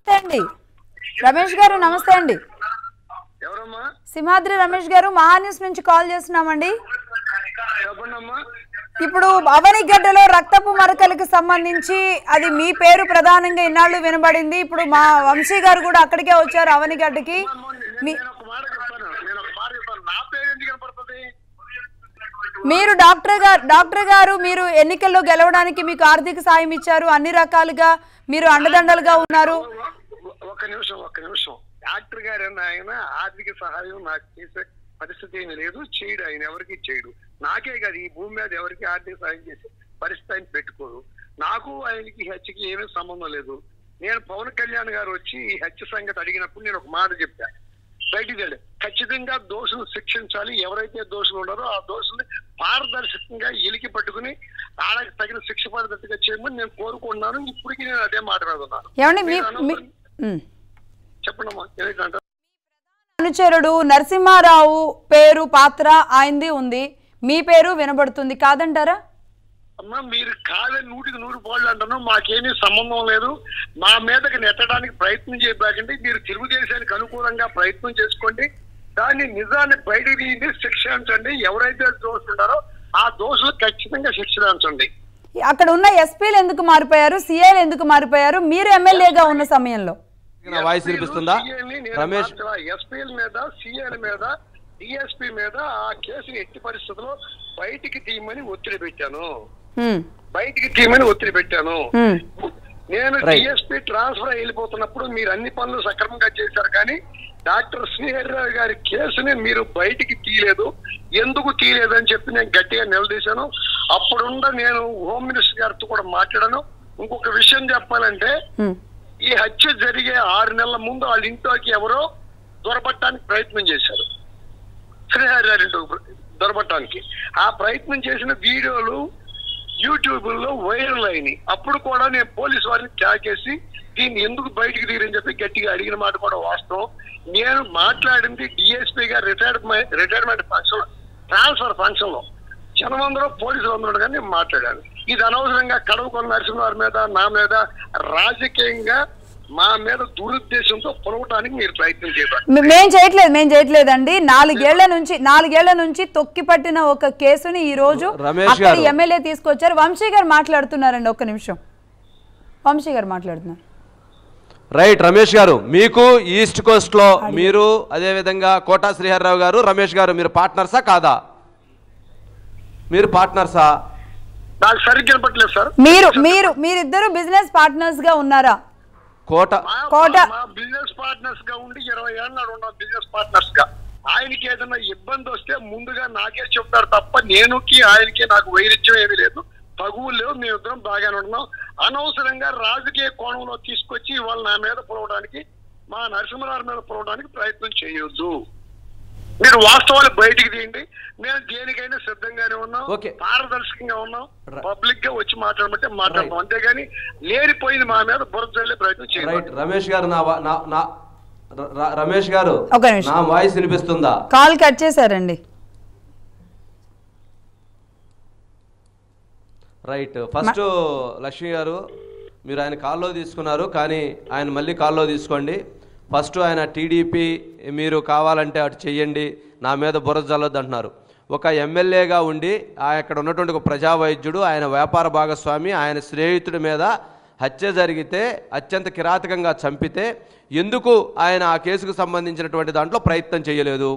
అండి రమేష్ గారు, నమస్తే అండి. సింహాద్రి రమేష్ గారు, మహా న్యూస్ నుంచి కాల్ చేస్తున్నామండి. ఇప్పుడు అవనిగడ్డలో రక్తపు మరకలకు సంబంధించి అది మీ పేరు ప్రధానంగా ఇన్నాళ్ళు వినబడింది. ఇప్పుడు మా వంశీ గారు కూడా అక్కడికే వచ్చారు అవనిగడ్డకి. మీరు డాక్టర్ గారు మీరు ఎన్నికల్లో గెలవడానికి మీకు ఆర్థిక సాయం ఇచ్చారు, అన్ని రకాలుగా మీరు అండదండలుగా ఉన్నారు. ఒక్క నిమిషం డాక్టర్ గారు ఆయన ఆర్థిక సహాయం నాకు చేసే పరిస్థితి ఏమీ లేదు, చేయడు. ఆయన ఎవరికి చేయడు. నాకే కాదు, ఈ భూమి మీద ఎవరికి ఆర్థిక సహాయం చేసే పరిస్థితి ఆయన పెట్టుకోరు. నాకు ఆయనకి హత్యకి ఏమీ సంబంధం లేదు. నేను పవన్ కళ్యాణ్ గారు వచ్చి ఈ హత్య సంగతి అడిగినప్పుడు నేను ఒక మాట చెప్పా, బయటికి వెళ్ళి ఖచ్చితంగా దోషులు శిక్షించాలి. ఎవరైతే దోషులు ఉన్నారో ఆ దోషుల్ని పారదర్శకంగా ఎలికి పట్టుకుని వాళ్ళకి తగిన శిక్ష పద్ధతిగా చేయమని నేను కోరుకుంటున్నాను. ఇప్పటికీ నేను అదే మాట మీద ఉన్నాను. చెప్పండమ్మా. ఏంటంటే అనుచరుడు నరసింహారావు పేరు పాత్ర ఆయనది ఉంది, మీ పేరు వినబడుతుంది, కాదంటారా? అమ్మా మీరు కాదని 100కి 100 అంటాను. మాకేమీ సంబంధం లేదు. మా మీదకి నెట్టడానికి ప్రయత్నం చేయబాకండి. మీరు తెలుగుదేశానికి అనుకూలంగా ప్రయత్నం చేసుకోండి. దాన్ని నిజాన్ని బయటకు తీసి శిక్షించండి. ఎవరైతే దోషులున్నారో ఆ దోషులు ఖచ్చితంగా శిక్షించండి. అక్కడ ఉన్న ఎస్పీలు ఎందుకు మారిపోయారు, సిఐలు ఎందుకు మారిపోయారు మీరు ఎమ్మెల్యేగా ఉన్న సమయంలో? వాయిస్ వినిపిస్తుందా రమేష్? ఎస్పీల మీద, సిఐల మీద, డిఎస్పీ మీద ఆ కేసుని ఎట్టి పరిస్థితుల్లో బయటికి తీయమని ఒత్తిడి పెట్టాను. నేను డిఎస్పీ ట్రాన్స్ఫర్ వెళ్ళిపోతున్నప్పుడు మీరు అన్ని పనులు సక్రమంగా చేశారు, కానీ డాక్టర్ శ్రీహరిరావు గారి కేసుని మీరు బయటికి తీయలేదు. ఎందుకు తీయలేదు అని చెప్పి నేను గట్టిగా నిలదీశాను. అప్పుడున్న నేను హోమ్ మినిస్టర్ గారితో కూడా మాట్లాడాను. ఇంకొక విషయం చెప్పాలంటే, ఈ హత్య జరిగే 6 నెలల ముందు వాళ్ళ ఇంట్లోకి ఎవరో దొరబట్టడానికి ప్రయత్నం చేశారు, శ్రీహరిరావు దొరబట్టడానికి. ఆ ప్రయత్నం చేసిన వీడియోలు యూట్యూబ్ లో వైరల్ అయినాయి. అప్పుడు కూడా నేను పోలీసు వారిని చాకేసి దీన్ని ఎందుకు బయటికి తీరని చెప్పి గట్టిగా అడిగిన మాట కూడా వాస్తవం. నేను మాట్లాడింది డిఎస్పీ గారు రిటైర్మెంట్ ఫంక్షన్, ట్రాన్స్ఫర్ ఫంక్షన్ లో జనమందరూ పోలీసులు అందరూ కానీ నేను మాట్లాడాను. ఇది అనవసరంగా కడవకొండ నరసింహారావు మీద, నా మీద రాజకీయంగా మా మీద దురుద్దేశంతో పొలవటానికి మీరు ప్రయత్నం చేయాలి. మేము చేయట్లేదండి. 4 ఏళ్ల నుంచి తొక్కి పట్టిన ఒక కేసుని ఈ రోజు ఎమ్మెల్యే తీసుకొచ్చారు. వంశీ గారు మాట్లాడుతున్నారండి, ఒక్క నిమిషం. వంశీ గారు మాట్లాడుతున్నారు. రైట్ రమేష్ గారు, మీకు ఈస్ట్ కోస్ట్ లో మీరు అదే విధంగా కోటా శ్రీహరిరావు గారు, రమేష్ గారు మీరు పార్ట్నర్సా కాదా? మీరు పార్ట్నర్సా? నాకు సరిగ్గా పట్టలేదు సార్. మీరిద్దరు బిజినెస్ పార్ట్నర్స్ గా ఉన్నారా? కోట బిజినెస్ పార్ట్నర్స్ గా ఉండి 20 ఏళ్ళ ఉన్నాం బిజినెస్ పార్ట్నర్స్ గా. ఆయనకి ఏదైనా ఇబ్బంది వస్తే ముందుగా నాకే చెప్తారు తప్ప ఆయనకి నాకు వైరుధ్యం ఏమీ లేదు, తగువులు లేవు. మేమిద్దరం బాగానే ఉన్నాం. అనవసరంగా రాజకీయ కోణంలో తీసుకొచ్చి ఇవాళ నా మీద పొలవడానికి, మా నరసింహారావు మీద పొలవడానికి ప్రయత్నం చేయొద్దు. మీరు వాస్తవాలు బయటికి తీయండి. మేము దేనికైనా సిద్ధంగానే ఉన్నాం, పారదర్శకంగా ఉన్నాం. పబ్లిక్ గా వచ్చి మాట్లాడమంటే మాట్లాడతాం, అంతేగాని లేనిపోయింది మా మీద బురద చల్లే ప్రయత్నం చేయాలి. రమేష్ గారు నా వాయిస్ వినిపిస్తుందా? కాల్ కట్ చేశారండి. రైట్, ఫస్ట్ లక్ష్మి గారు మీరు ఆయన కాల్లో తీసుకున్నారు, కానీ ఆయన మళ్ళీ కాల్లో తీసుకోండి. ఫస్ట్ ఆయన టీడీపీ మీరు కావాలంటే అటు చెయ్యండి, నా మీద బురద జల్లొద్దు అంటున్నారు. ఒక ఎమ్మెల్యేగా ఉండి అక్కడ ఉన్నటువంటి ఒక ప్రజా వైద్యుడు, ఆయన వ్యాపార భాగస్వామి, ఆయన స్నేహితుడి మీద హత్య జరిగితే, అత్యంత కిరాతకంగా చంపితే ఎందుకు ఆయన ఆ కేసుకు సంబంధించినటువంటి దాంట్లో ప్రయత్నం చేయలేదు?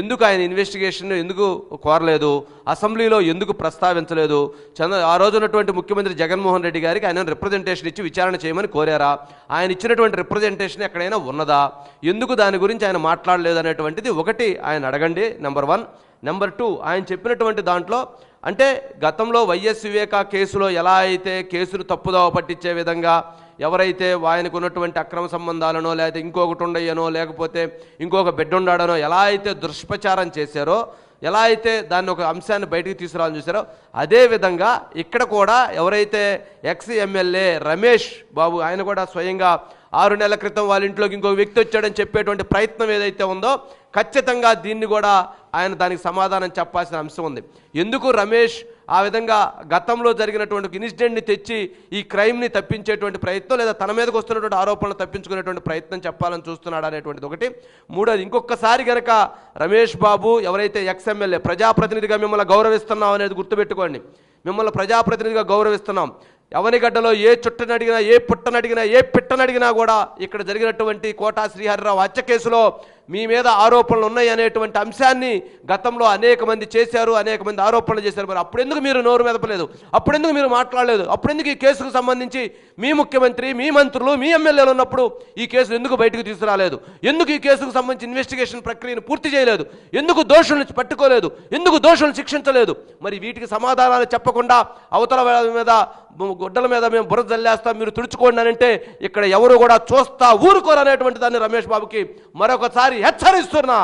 ఎందుకు ఆయన ఇన్వెస్టిగేషన్ ఎందుకు కోరలేదు? అసెంబ్లీలో ఎందుకు ప్రస్తావించలేదు? ఆ రోజు ఉన్నటువంటి ముఖ్యమంత్రి జగన్మోహన్ రెడ్డి గారికి ఆయన రిప్రజెంటేషన్ ఇచ్చి విచారణ చేయమని కోరారా? ఆయన ఇచ్చినటువంటి రిప్రజెంటేషన్ ఎక్కడైనా ఉన్నదా? ఎందుకు దాని గురించి ఆయన మాట్లాడలేదు అనేటువంటిది ఒకటి ఆయన అడగండి, నెంబర్ 1. నెంబర్ 2, ఆయన చెప్పినటువంటి దాంట్లో అంటే గతంలో వైఎస్ వివేకా కేసులో ఎలా అయితే కేసును తప్పుదోవ పట్టించే విధంగా ఎవరైతే ఆయనకు ఉన్నటువంటి అక్రమ సంబంధాలనో లేకపోతే ఇంకొకటి ఉండయ్యనో లేకపోతే ఇంకొక బిడ్డ ఉండాడనో ఎలా అయితే దుష్ప్రచారం చేశారో, ఎలా అయితే దాన్ని ఒక అంశాన్ని బయటికి తీసుకురావాలని చూశారో, అదేవిధంగా ఇక్కడ కూడా ఎవరైతే ఎక్స్ ఎమ్మెల్యే రమేష్ బాబు ఆయన కూడా స్వయంగా 6 నెలల క్రితం వాళ్ళ ఇంట్లోకి ఇంకొక వ్యక్తి వచ్చాడని చెప్పేటువంటి ప్రయత్నం ఏదైతే ఉందో, ఖచ్చితంగా దీన్ని కూడా ఆయన దానికి సమాధానం చెప్పాల్సిన అంశం ఉంది. ఎందుకు రమేష్ ఆ విధంగా గతంలో జరిగినటువంటి ఇన్సిడెంట్ని తెచ్చి ఈ క్రైమ్ని తప్పించేటువంటి ప్రయత్నం లేదా తన మీదకి వస్తున్నటువంటి ఆరోపణలు తప్పించుకునేటువంటి ప్రయత్నం చెప్పాలని చూస్తున్నాడు అనేటువంటిది ఒకటి. మూడోది, ఇంకొకసారి గనక రమేష్ బాబు ఎవరైతే ఎక్స్ఎమ్మెల్యే ప్రజాప్రతినిధిగా మిమ్మల్ని గౌరవిస్తున్నాం అనేది గుర్తుపెట్టుకోండి. మిమ్మల్ని ప్రజాప్రతినిధిగా గౌరవిస్తున్నాం. అవనిగడ్డలో ఏ చుట్టనడిగినా, ఏ పుట్టనడిగినా, ఏ పిట్టనడిగినా కూడా ఇక్కడ జరిగినటువంటి కోటా శ్రీహరిరావు హత్య కేసులో మీ మీద ఆరోపణలు ఉన్నాయి అనేటువంటి అంశాన్ని గతంలో అనేక మంది చేశారు, అనేక మంది ఆరోపణలు చేశారు. మరి అప్పుడెందుకు మీరు నోరు మెదపలేదు? అప్పుడెందుకు మీరు మాట్లాడలేదు? అప్పుడెందుకు ఈ కేసుకు సంబంధించి మీ ముఖ్యమంత్రి, మీ మంత్రులు, మీ ఎమ్మెల్యేలు ఉన్నప్పుడు ఈ కేసు ఎందుకు బయటకు తీసుకురాలేదు? ఎందుకు ఈ కేసుకు సంబంధించి ఇన్వెస్టిగేషన్ ప్రక్రియను పూర్తి చేయలేదు? ఎందుకు దోషులను పట్టుకోలేదు? ఎందుకు దోషులను శిక్షించలేదు? మరి వీటికి సమాధానాలు చెప్పకుండా అవతల మీద గుడ్డల మీద మేము బురద జల్లేస్తాం, మీరు తుడుచుకోండి అని అంటే ఇక్కడ ఎవరు కూడా చూస్తా ఊరుకోరనేటువంటి దాన్ని రమేష్ బాబుకి మరొకసారి హెచ్చరిస్తున్నా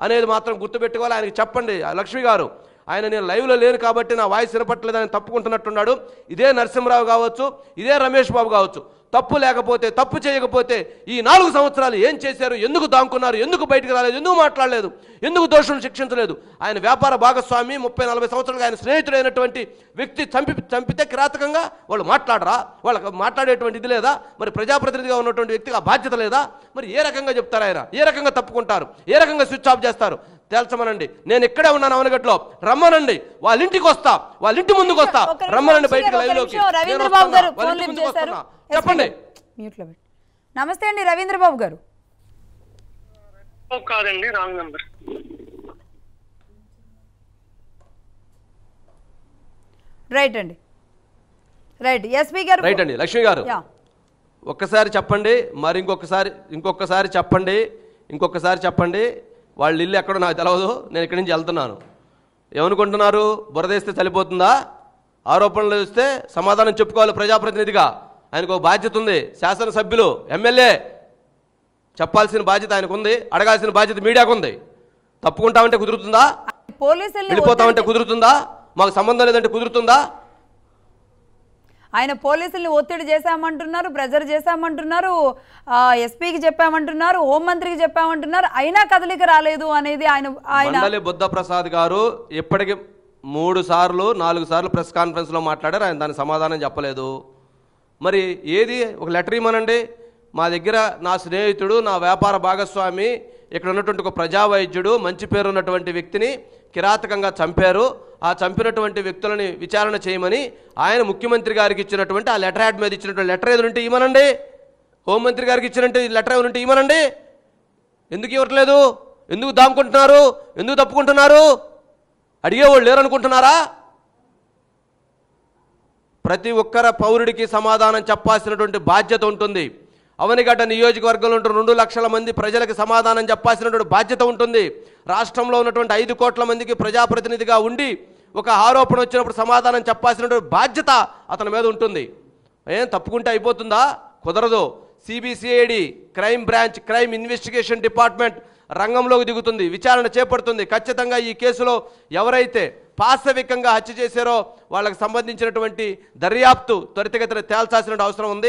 అనేది మాత్రం గుర్తుపెట్టుకోవాలి. ఆయనకి చెప్పండి, లక్ష్మి గారు, ఆయన నేను లైవ్లో లేను కాబట్టి నా వాయిస్ వినపట్లేదని తప్పుకుంటున్నట్టున్నాడు. ఇదే నరసింహరావు కావచ్చు, ఇదే రమేష్ బాబు కావచ్చు, తప్పు లేకపోతే, తప్పు చేయకపోతే ఈ 4 సంవత్సరాలు ఏం చేశారు? ఎందుకు దాంకున్నారు? ఎందుకు బయటకు రాలేదు? ఎందుకు మాట్లాడలేదు? ఎందుకు దోషులను శిక్షించలేదు? ఆయన వ్యాపార భాగస్వామి, 30-40 సంవత్సరాలుగా ఆయన స్నేహితుడైనటువంటి వ్యక్తి చంపితే కిరాతకంగా వాళ్ళు మాట్లాడరా? వాళ్ళకి మాట్లాడేటువంటి ఇది లేదా? మరి ప్రజాప్రతినిధిగా ఉన్నటువంటి వ్యక్తికి ఆ బాధ్యత లేదా? మరి ఏ రకంగా చెప్తారు ఆయన? ఏ రకంగా తప్పుకుంటారు? ఏ రకంగా స్విచ్ ఆఫ్ చేస్తారు? తేల్చమనండి. నేను ఇక్కడే ఉన్నాను అవనగట్లో, రమ్మనండి, వాళ్ళ ఇంటికి వస్తా, వాళ్ళ ఇంటి ముందుకు వస్తా, రమ్మనండి బయటకు లైవ్లోకి. చెప్పండి. నమస్తే అండి రవీంద్రబాబు గారు. కాదండి, రాంగ్ నెంబర్. రైట్ అండి, రైట్. ఎస్పీ గారు. రైట్ అండి. లక్ష్మి గారు, ఒక్కసారి చెప్పండి, మరి ఇంకొకసారి చెప్పండి. వాళ్ళ ఇల్లు ఎక్కడో నాకు తెలియదు, నేను ఇక్కడి నుంచి వెళ్తున్నాను. ఏమనుకుంటున్నారు? బురదేస్తే చనిపోతుందా? ఆరోపణలు వేస్తే సమాధానం చెప్పుకోవాలి ప్రజాప్రతినిధిగా. ఆయనకు ఒక బాధ్యత ఉంది. శాసనసభ్యులు, ఎమ్మెల్యే చెప్పాల్సిన బాధ్యత ఆయనకు ఉంది, అడగాల్సిన బాధ్యత మీడియాకు ఉంది. తప్పుకుంటామంటే కుదురుతుందా? వెళ్ళిపోతామంటే కుదురుతుందా? మాకు సంబంధం లేదంటే కుదురుతుందా? ఆయన పోలీసుల్ని ఒత్తిడి చేశామంటున్నారు, ప్రెజర్ చేశామంటున్నారు, ఎస్పీకి చెప్పామంటున్నారు, హోంమంత్రికి చెప్పామంటున్నారు, అయినా కదలిక రాలేదు అనేది మండలి బుద్ధప్రసాద్ గారు ఇప్పటికి 3 సార్లు 4 సార్లు ప్రెస్ కాన్ఫరెన్స్లో మాట్లాడారు. ఆయన దానికి సమాధానం చెప్పలేదు. మరి ఏది? ఒక లెటర్ ఇవ్వమనండి. మా దగ్గర నా స్నేహితుడు, నా వ్యాపార భాగస్వామి, ఇక్కడ ఉన్నటువంటి ఒక ప్రజా వైద్యుడు, మంచి పేరు ఉన్నటువంటి వ్యక్తిని కిరాతకంగా చంపారు. ఆ చంపినటువంటి వ్యక్తులని విచారణ చేయమని ఆయన ముఖ్యమంత్రి గారికి ఇచ్చినటువంటి ఆ లెటర్ హ్యాడ్ మీద ఇచ్చినటువంటి లెటర్ ఏదంటే ఇవ్వనండి. హోంమంత్రి గారికి ఇచ్చినట్టు లెటర్ ఏమంటే ఇవ్వనండి. ఎందుకు ఇవ్వట్లేదు? ఎందుకు దాముకుంటున్నారు? ఎందుకు తప్పుకుంటున్నారు? అడిగేవాళ్ళు లేరు అనుకుంటున్నారా? ప్రతి ఒక్కర పౌరుడికి సమాధానం చెప్పాల్సినటువంటి బాధ్యత ఉంటుంది. అవనిగడ్డ నియోజకవర్గంలో ఉన్న 2 లక్షల మంది ప్రజలకు సమాధానం చెప్పాల్సినటువంటి బాధ్యత ఉంటుంది. రాష్ట్రంలో ఉన్నటువంటి 5 కోట్ల మందికి ప్రజాప్రతినిధిగా ఉండి ఒక ఆరోపణ వచ్చినప్పుడు సమాధానం చెప్పాల్సినటువంటి బాధ్యత అతని మీద ఉంటుంది. ఏం తప్పుకుంటే అయిపోతుందా? కుదరదు. CBCID, crime branch, crime investigation department రంగంలోకి దిగుతుంది, విచారణ చేపడుతుంది. ఖచ్చితంగా ఈ కేసులో ఎవరైతే పాశవికంగా హత్య చేశారో వాళ్ళకి సంబంధించినటువంటి దర్యాప్తు త్వరితగతిన తేల్చాల్సిన అవసరం ఉంది.